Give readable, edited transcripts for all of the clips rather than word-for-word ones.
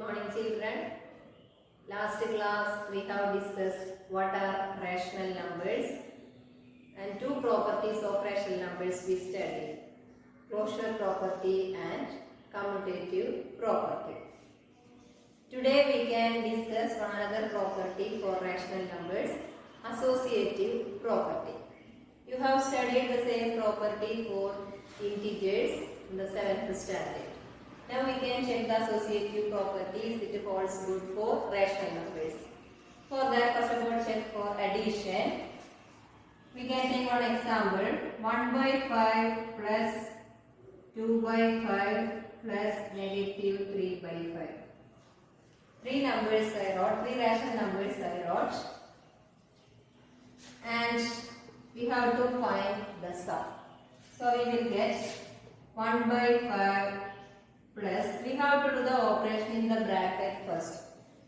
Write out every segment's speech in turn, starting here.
morning children. Last class we have discussed what are rational numbers and two properties of rational numbers we studied. Closure property and commutative property. Today we can discuss one another property for rational numbers, associative property. You have studied the same property for integers in the 7th standard. Now we can check the associative properties. It holds good for rational numbers. For that, first of all, check for addition. We can take one example. 1 by 5 plus 2 by 5 plus negative 3 by 5. Three numbers I wrote, three rational numbers I wrote. And we have to find the sum. So we will get 1 by 5 plus, we have to do the operation in the bracket first.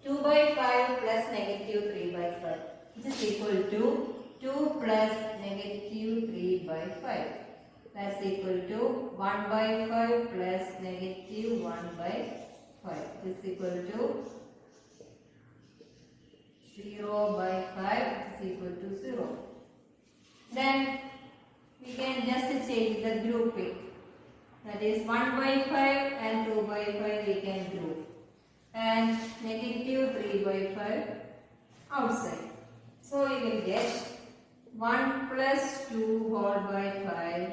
2 by 5 plus negative 3 by 5, which is equal to 2 plus negative 3 by 5. That's equal to 1 by 5 plus negative 1 by 5. This is equal to 0 by 5 is equal to 0. Then we can just change the grouping. That is 1 by 5 and 2 by 5 we can group. And negative 3 by 5 outside. So we will get 1 plus 2 whole by 5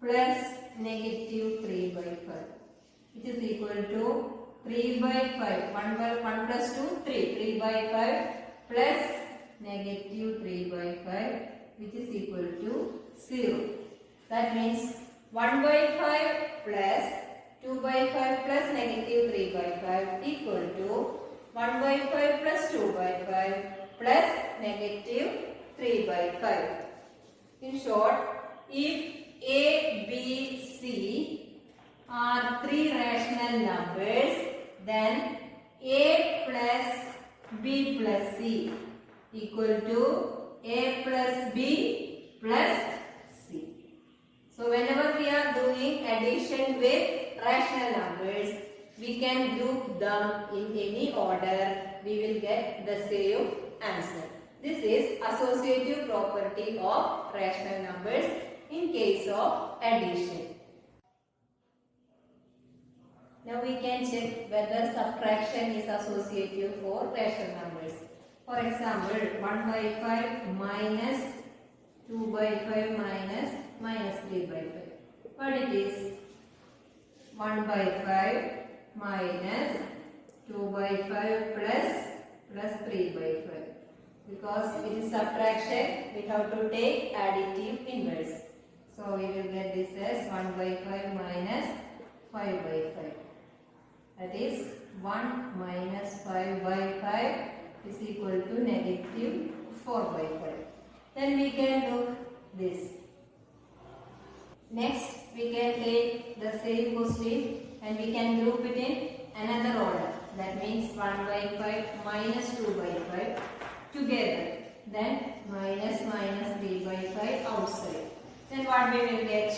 plus negative 3 by 5. Which is equal to 3 by 5. 1 plus 2, 3. 3 by 5 plus negative 3 by 5, which is equal to 0. That means 1 by 5 plus 2 by 5 plus negative 3 by 5 equal to 1 by 5 plus 2 by 5 plus negative 3 by 5. In short, if A, B, C are three rational numbers, then A plus B plus C equal to A plus B plus C. So whenever we are doing addition with rational numbers, we can group them in any order. We will get the same answer. This is associative property of rational numbers in case of addition. Now we can check whether subtraction is associative for rational numbers. For example, 1 by 5 minus 2 by 5 minus 3 by 5. What it is? 1 by 5 minus 2 by 5 plus 3 by 5. Because it is subtraction, we have to take additive inverse. So we will get this as 1 by 5 minus 5 by 5. That is 1 minus 5 by 5 is equal to negative 4 by 5. Then we can do this. Next, we can take the same question and we can group it in another order. That means 1 by 5 minus 2 by 5 together. Then minus 3 by 5 outside. Then what we will get?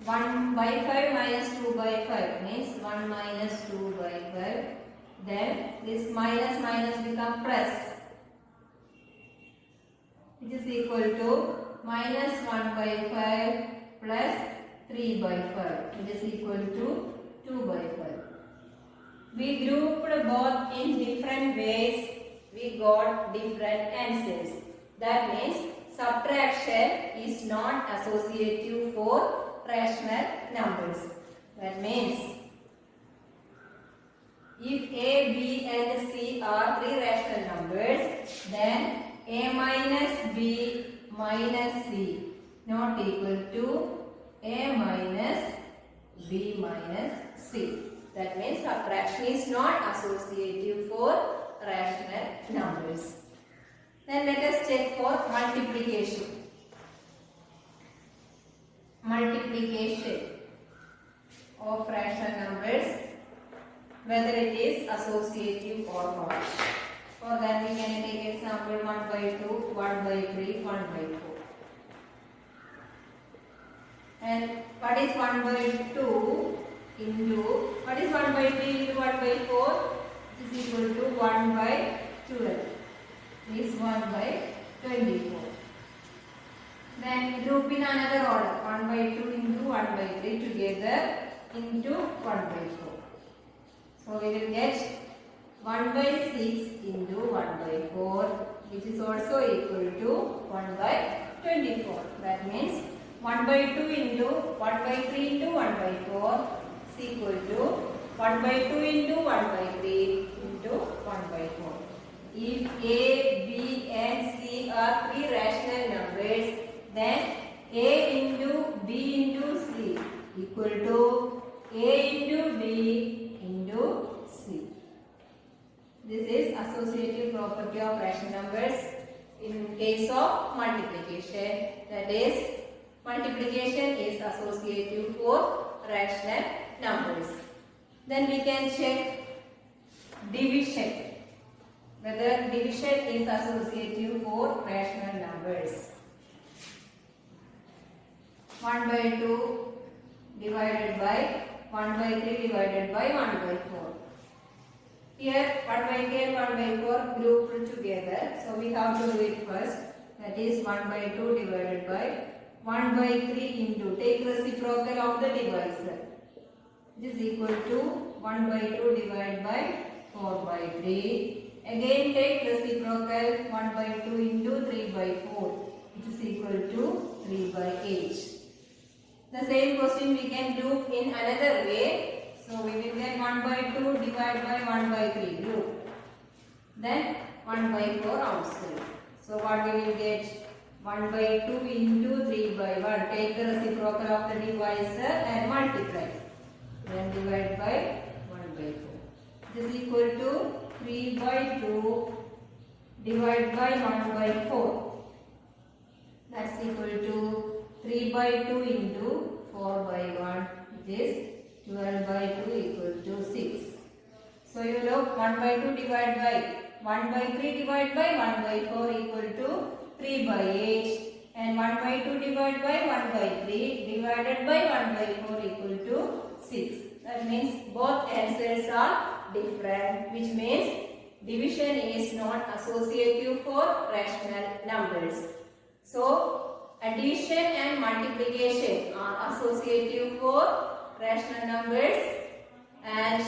1 by 5 minus 2 by 5 means 1 minus 2 by 5. Then this minus become plus, which is equal to minus 1 by 5 plus 3 by 5, which is equal to 2 by 5. We grouped both in different ways, we got different answers. That means subtraction is not associative for rational numbers. That means if A, B and C are three rational numbers, then A minus B minus C not equal to A minus B minus C. That means subtraction is not associative for rational numbers. Then let us check for multiplication. Multiplication of rational numbers, whether it is associative or not. For that we can take example 1 by 2, 1 by 3, 1 by 4. And what is 1 by 2 into, what is 1 by 3 into 1 by 4? 1 by 24. Then group in another order, 1 by 2 into 1 by 3 together into 1 by 4. So we will get 1 by 6 into 1 by 4, which is also equal to 1 by 24. That means 1 by 2 into 1 by 3 into 1 by 4 is equal to 1 by 2 into 1 by 3 into 1 by 4. If A, B and C are three rational numbers, then A into B into C equal to A into B into C. This is associative property of rational numbers in case of multiplication. That is, multiplication is associative for rational numbers. Then we can check division, whether division is associative for rational numbers. 1 by 2 divided by 1 by 3 divided by 1 by 4. Here 1 by 3 and 1 by 4 grouped together. So we have to do it first. That is 1 by 2 divided by 1 by 3 into, take reciprocal of the divisor. This is equal to 1 by 2 divided by 4 by 3. Again take reciprocal 1 by 2 into 3 by 4, which is equal to 3 by 8. The same question we can do in another way. So we will get 1 by 2 divided by 1 by 3 group. Then 1 by 4 outside. So what we will get? 1 by 2 into 3 by 1. Take the reciprocal of the divisor and multiply. Then divide by 1 by 4. This is equal to 3 by 2 divided by 1 by 4. That's equal to 3 by 2 into 4 by 1, which is 12 by 2 equal to 6. So you look, 1 by 2 divided by 1 by 3 divided by 1 by 4 equal to 3 by 8, and 1 by 2 divided by 1 by 3 divided by 1 by 4 equal to 6. That means both answers are different, which means division is not associative for rational numbers. So addition and multiplication are associative for rational numbers, and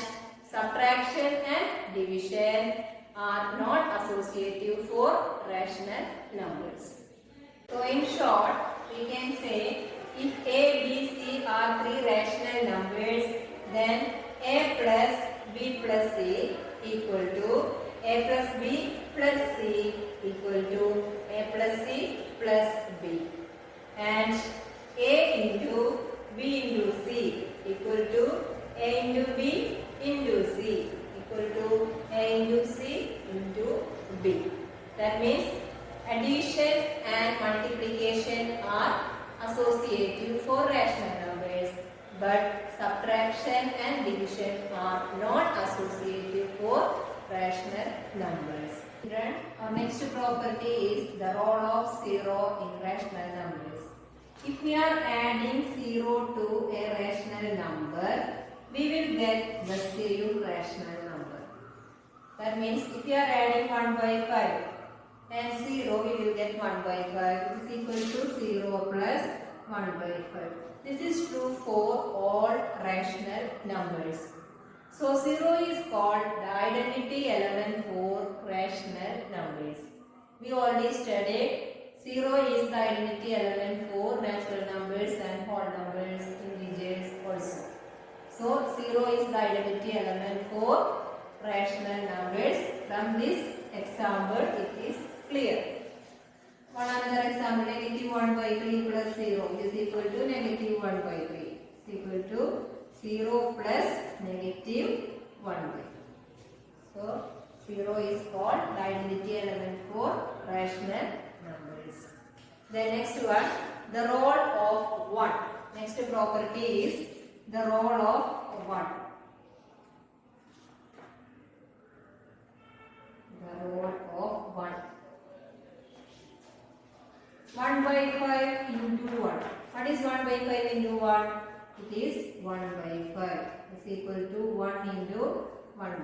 subtraction and division are not associative for rational numbers. So in short, we can say if A, B, C are three rational numbers, then A plus B plus C equal to A plus B plus C equal to A plus C plus B, and A into B into C equal to A into B into C equal to A into C into B. That means addition and multiplication are associative for rational numbers, but subtraction and division are not associative for rational numbers. Our next property is the role of 0 in rational numbers. If we are adding 0 to a rational number, we will get the same rational number. That means if we are adding 1 by 5 and 0, we will get 1 by 5, which is equal to 0 plus 1 by 5. This is true for all rational numbers. So 0 is called the identity element for rational numbers. We already studied 0 is the identity element for natural numbers and whole numbers, integers also. So 0 is the identity element for rational numbers. From this example, it is clear. One another example, negative 1 by 3 plus 0 is equal to negative 1 by 3. Is equal to 0 plus negative 1 by 3. So 0 is called the identity element for rational numbers. The next one, the role of 1. Next property is the role of 1. The role of 1. 1 by 5 into 1. What is 1 by 5 into 1? It is 1 by 5. Is equal to 1 into 1 by 5.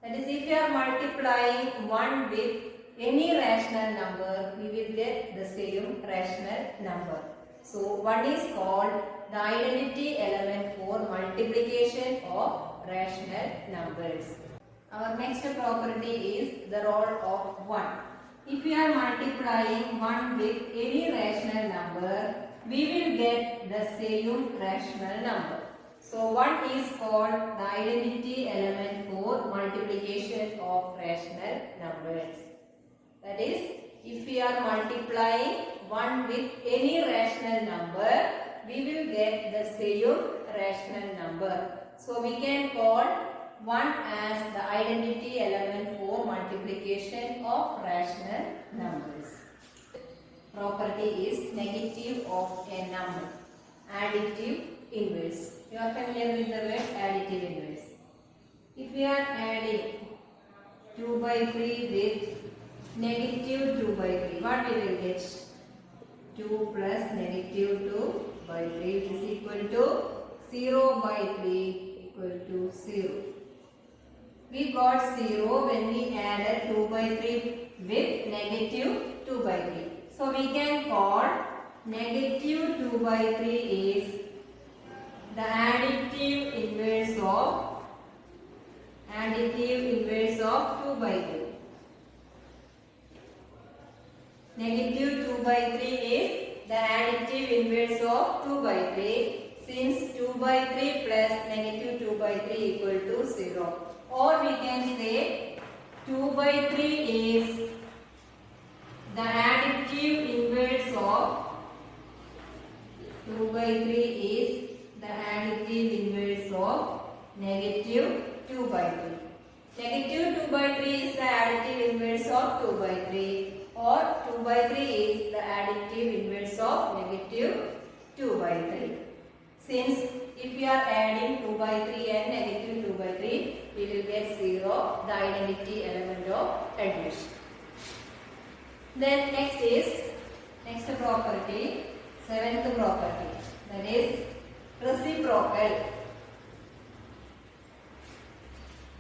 That is, if you are multiplying 1 with any rational number, we will get the same rational number. So one is called the identity element for multiplication of rational numbers. Our next property is the role of 1. If we are multiplying 1 with any rational number, we will get the same rational number. So 1 is called the identity element for multiplication of rational numbers. That is, if we are multiplying 1 with any rational number, we will get the same rational number. So we can call 1 as the identity element for multiplication of rational numbers. Property is negative of a number. Additive inverse. You are familiar with the word additive inverse. If we are adding 2 by 3 with negative 2 by 3, what we will get? 2 plus negative 2 by 3 is equal to 0 by 3 equal to 0. We got 0 when we added 2 by 3 with negative 2 by 3. So we can call negative 2 by 3 is the additive inverse of 2 by 3. Negative 2 by 3 is the additive inverse of 2 by 3, since 2 by 3 plus negative 2 by 3 equal to 0. Or we can say 2 by 3 is the additive inverse of 2 by 3 is the additive inverse of negative 2 by 3. Negative 2 by 3 is the additive inverse of 2 by 3, or 2 by 3 is the additive inverse of negative 2 by 3. Since if we are adding 2 by 3 and negative 2 by 3, we will get 0, the identity element of addition. Then next property, 7th property, that is reciprocal,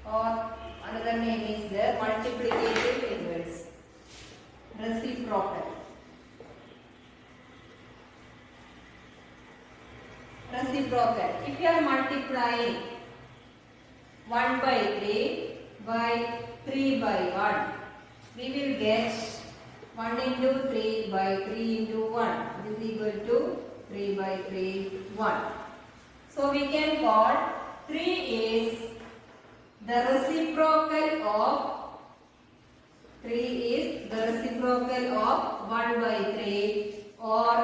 or another name is the multiplicative inverse. Reciprocal. If you are multiplying 1 by 3 by 3 by 1, we will get 1 into 3 by 3 into 1. This is equal to 3 by 3, 1. So we can call 3 is the reciprocal of 1 by 3, or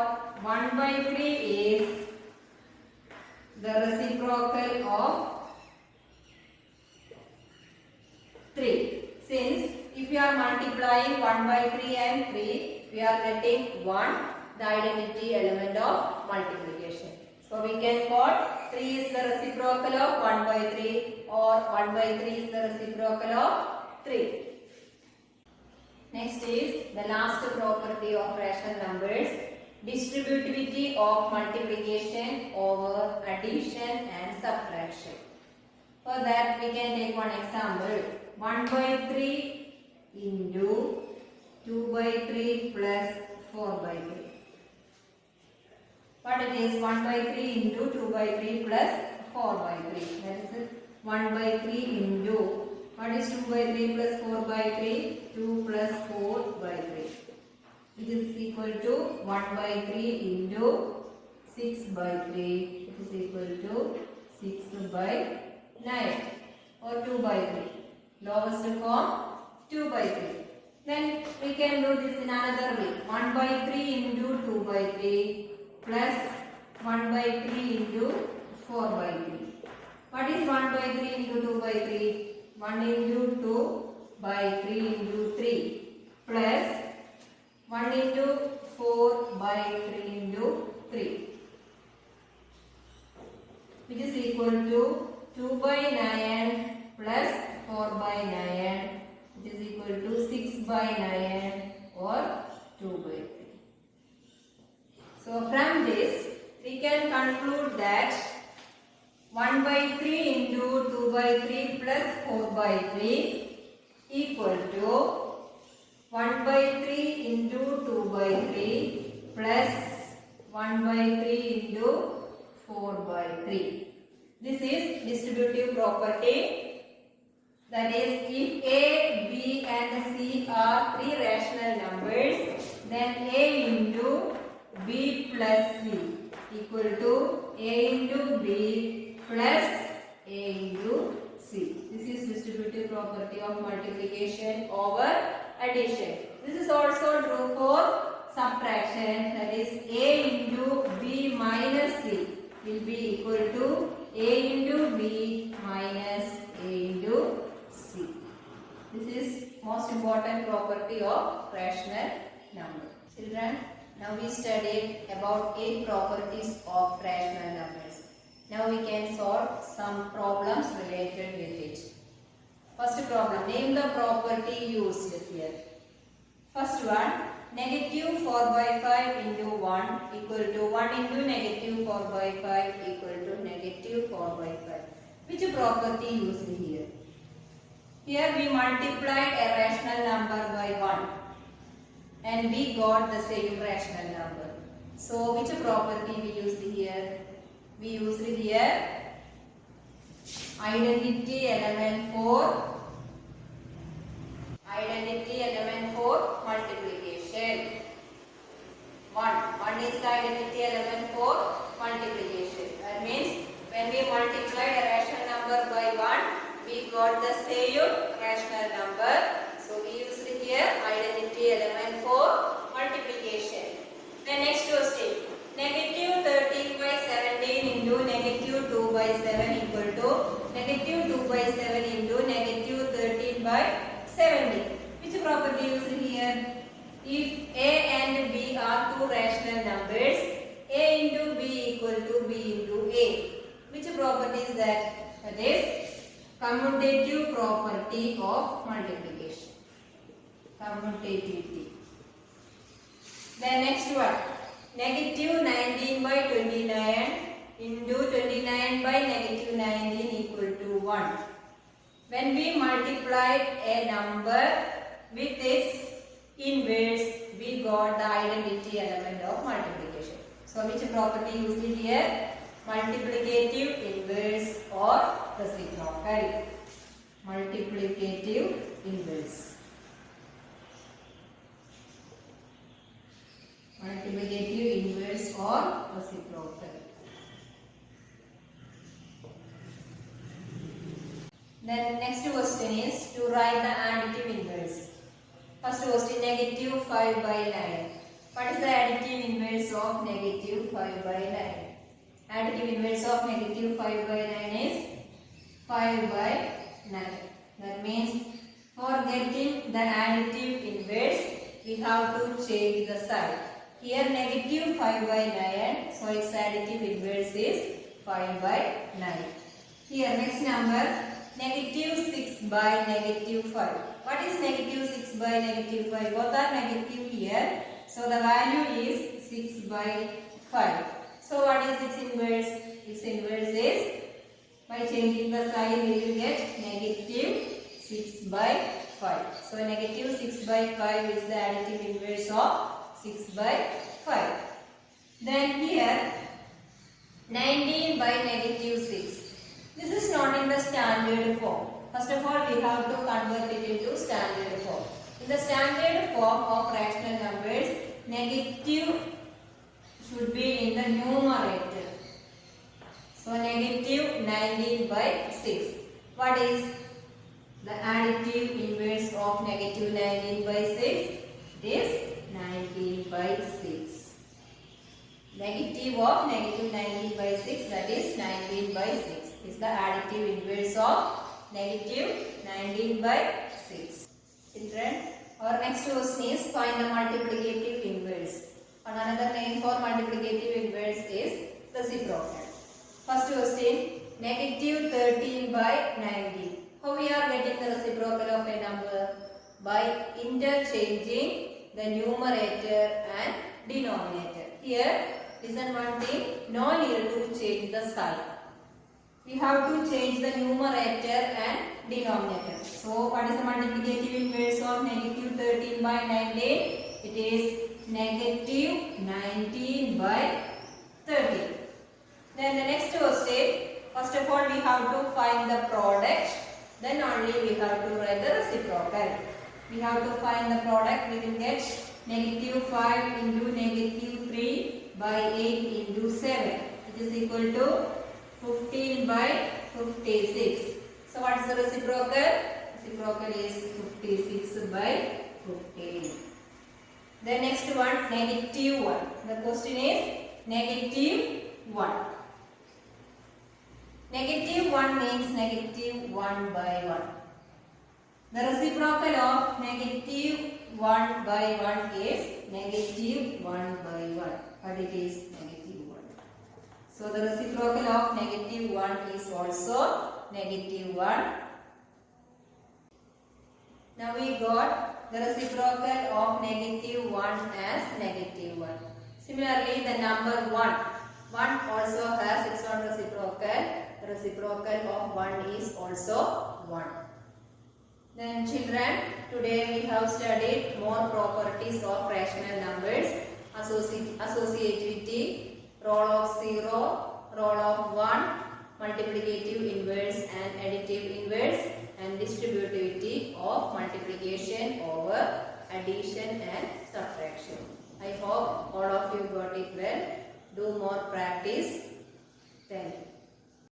1 by 3 is the reciprocal of 3. Since if we are multiplying 1 by 3 and 3, we are getting 1, the identity element of multiplication. So we can call 3 is the reciprocal of 1 by 3, or 1 by 3 is the reciprocal of 3. Next is the last property of rational numbers, distributivity of multiplication over addition and subtraction. For that we can take one example. 1 by 3 into 2 by 3 plus 4 by 3. What it is? 1 by 3 into 2 by 3 plus 4 by 3. That is 1 by 3 into, what is 2 by 3 plus 4 by 3? 2 plus 4 by 3. It is equal to 1 by 3 into 6 by 3. It is equal to 6 by 9, or 2 by 3. Lowest form 2 by 3. Then we can do this in another way. 1 by 3 into 2 by 3 plus 1 by 3 into 4 by 3. What is 1 by 3 into 2 by 3? 1 into 2 by 3 into 3 plus 1 into 4 by 3 into 3, which is equal to 2 by 9 plus 4 by 9, which is equal to 6 by 9, or 2 by 3. So from this we can conclude that 1 by 3 into 2 by 3 plus 4 by 3 equal to 1 by 3 into 2 by 3 plus 1 by 3 into 4 by 3. This is distributive property. That is, if A, B and C are three rational numbers, then A into B plus C equal to A into B plus A into C. This is distributive property of multiplication over addition. This is also true for subtraction. That is, A into B minus C will be equal to A into B minus A into C. This is most important property of rational number. Children, now we studied about 8 properties of rational numbers. Now we can solve some problems related with it. First problem, name the property used here. First one, negative 4 by 5 into 1 equal to 1 into negative 4 by 5 equal to negative 4 by 5. Which property used here? Here we multiplied a rational number by 1 and we got the same rational number. So which property we used here? We used here identity element for multiplication. 1 is the identity element for multiplication. That means when we multiply a rational number by 1, we got the same rational number. So we used here identity element for multiplication. The next question, negative 13 by 17 into negative 2 by 7 equal to negative 2 by 7 into negative 13 by 17. Which property used here? If A and B are two rational numbers, A into B equal to B into A. Which property is that? That is commutative property of multiplication. Commutativity. Then next one, negative 19 by 29 into 29 by negative 19 equal to 1. When we multiply a number with its inverse, we got the identity element of multiplication. So which property used here? Multiplicative inverse or reciprocal. Multiplicative inverse. Multiplicative inverse or reciprocal. Then next question is to write the additive inverse. First question, negative 5 by 9. What is the additive inverse of negative 5 by 9? Additive inverse of negative 5 by 9 is 5 by 9. That means for getting the additive inverse, we have to change the sign. Here negative 5 by 9, so its additive inverse is 5 by 9. Here next number, negative 6 by negative 5. What is negative 6 by negative 5? Both are negative here. So the value is 6 by 5. So what is its inverse? Its inverse is, by changing the sign, we will get negative 6 by 5. So negative 6 by 5 is the additive inverse of 6 by 5. Then here 19 by negative 6. This is not in the standard form. First of all, we have to convert it into standard form. In the standard form of rational numbers, negative should be in the numerator. So negative 19 by 6. What is the additive inverse of negative 19 by 6? It is 19 by 6. Negative of negative 19 by 6, that is 19 by 6. Is the additive inverse of negative 19 by 6. Children, our next question is find the multiplicative inverse. Another name for multiplicative inverse is reciprocal. First question, negative 13 by 19. How we are getting the reciprocal of a number? By interchanging the numerator and denominator. Here, listen one thing, no need to change the sign. we have to change the numerator and denominator. So what is the multiplicative inverse of negative 13 by 19? It is negative 19 by 13. Then the next step, first of all we have to find the product, then only we have to write the reciprocal. We have to find the product. We will get negative 5 into negative 3 by 8 into 7. It is equal to 15 by 56. So what is the reciprocal? Reciprocal is 56 by 15. The next one, negative 1. The question is negative 1. Negative 1 means negative 1 by 1. The reciprocal of negative 1 by 1 is negative 1 by 1. But it is negative 1. So the reciprocal of negative 1 is also negative 1. Now we got the reciprocal of negative 1 as negative 1. Similarly, the number 1. 1 also has its own reciprocal. The reciprocal of 1 is also 1. Then children, today we have studied more properties of rational numbers, associativity, role of 0, role of 1, multiplicative inverse and additive inverse, and distributivity of multiplication over addition and subtraction. I hope all of you got it well. Do more practice. Thank you.